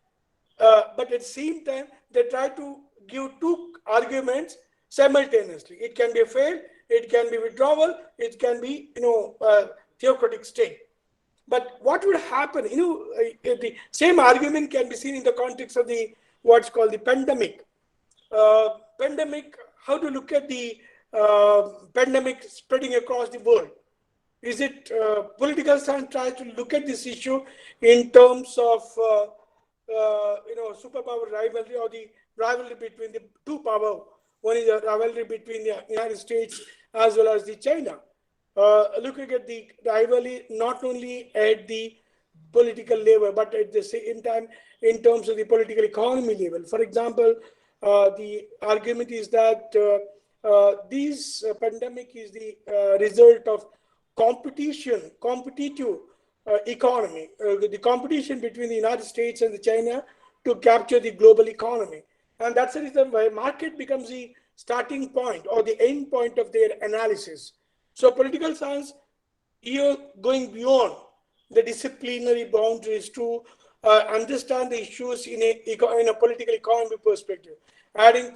at the same time, they try to give 2 arguments simultaneously. It can be a failed, it can be withdrawal, it can be theocratic state. But what would happen? The same argument can be seen in the context of the what's called the pandemic. Pandemic. How to look at the pandemic spreading across the world? Is it political science tries to look at this issue in terms of superpower rivalry, or the rivalry between the 2 powers? One is a rivalry between the United States as well as the China. Looking at the rivalry not only at the political level, but at the same time in terms of the political economy level. For example, the argument is that this pandemic is the result of competitive economy, the competition between the United States and the China to capture the global economy. And that's the reason why market becomes the starting point or the end point of their analysis. So political science here going beyond the disciplinary boundaries to understand the issues in a political economy perspective, adding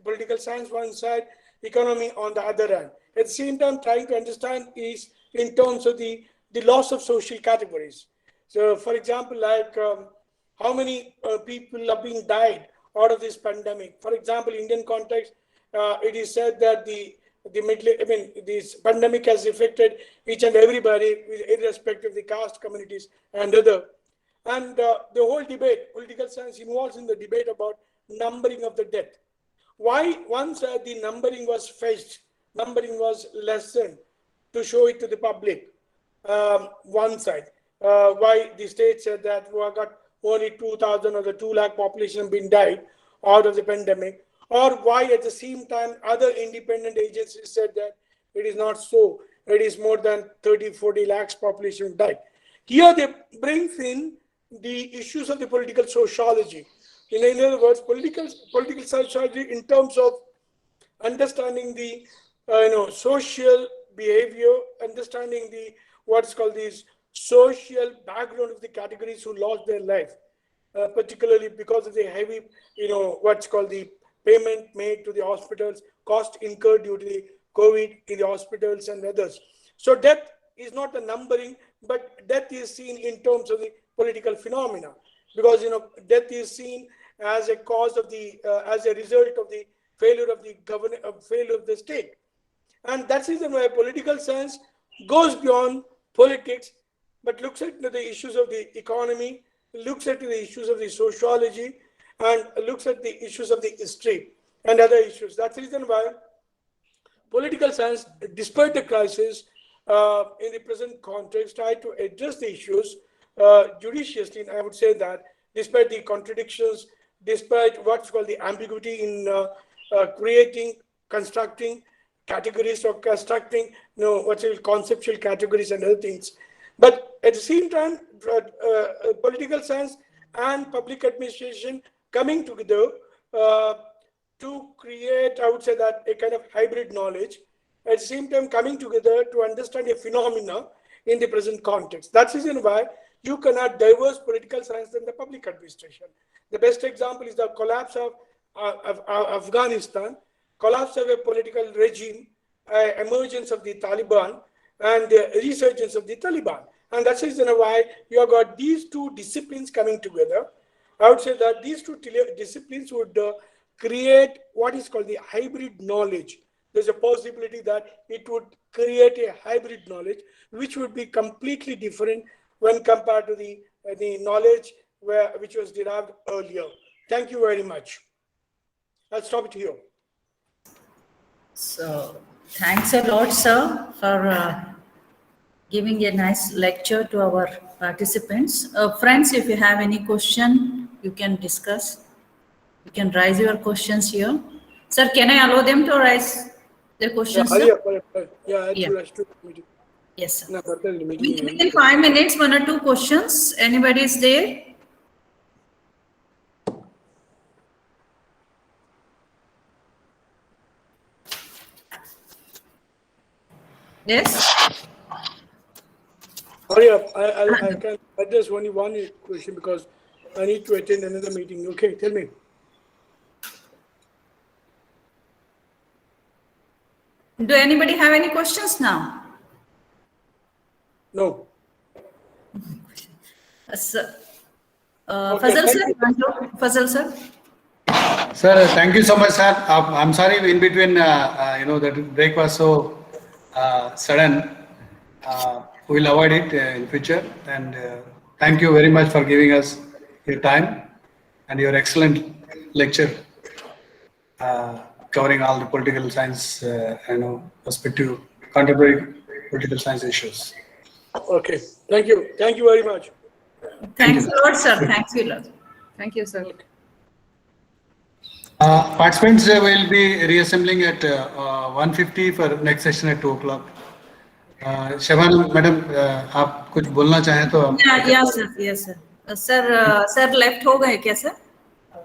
political science one side, economy on the other hand. At the same time, trying to understand is in terms of the loss of social categories. So for example, like how many people are being died out of this pandemic. For example, Indian context, it is said that this pandemic has affected each and everybody, irrespective of the caste, communities, and other. And the whole debate, political science involves in the debate about numbering of the death. Why once the numbering was fetched, numbering was lessened to show it to the public, one side. Why the state said that we got only 2,000 or the 2 lakh population been died out of the pandemic, or why at the same time other independent agencies said that it is not so, it is more than 30-40 lakhs population died. Here they brings in the issues of the political sociology. In other words, political sociology in terms of understanding the social behavior, understanding the what's called these social background of the categories who lost their life, particularly because of the heavy, what's called the payment made to the hospitals, cost incurred due to the COVID in the hospitals and others. So death is not the numbering, but death is seen in terms of the political phenomena, because death is seen as a cause of the, as a result of the failure of the failure of the state. And that's the reason why political science goes beyond politics, but looks at the issues of the economy, looks at the issues of the sociology, and looks at the issues of the history and other issues. That's the reason why political science, despite the crisis in the present context, try to address the issues judiciously. And I would say that despite the contradictions, despite what's called the ambiguity in creating, constructing categories or constructing, what's called conceptual categories and other things. But at the same time, political science and public administration coming together to create, I would say that, a kind of hybrid knowledge, at the same time coming together to understand a phenomena in the present context. That's the reason why you cannot diverse political science than the public administration. The best example is the collapse of Afghanistan, collapse of a political regime, emergence of the Taliban, and the resurgence of the Taliban. And that's the reason why you have got these two disciplines coming together. I would say that these two disciplines would create what is called the hybrid knowledge. There's a possibility that it would create a hybrid knowledge, which would be completely different when compared to the knowledge which was derived earlier. Thank you very much. I'll stop it here. So thanks a lot, sir, for giving a nice lecture to our participants. Friends, if you have any question, you can discuss. You can raise your questions here. Sir, can I allow them to raise their questions? Yes, sir. Within 5 minutes, 1 or 2 questions. Anybody is there? Yes. Hurry up. I can address only one question because I need to attend another meeting. Okay, tell me. Do anybody have any questions now? No. Sir, Okay, Fazal sir, Fazal sir. Sir, thank you so much, sir. I'm sorry in between, that break was so sudden. We'll avoid it in future. And thank you very much for giving us your time and your excellent lecture covering all the political science, perspective, contemporary political science issues. Okay, thank you. Thank you very much. Thanks a lot, sir. Thanks a lot. Thank you, sir. Participants will be reassembling at 1:50 for next session at 2 o'clock. Shabana madam, आप कुछ बोलना चाहें तो Yes, sir. Yes, sir. Sir, left हो गए क्या sir?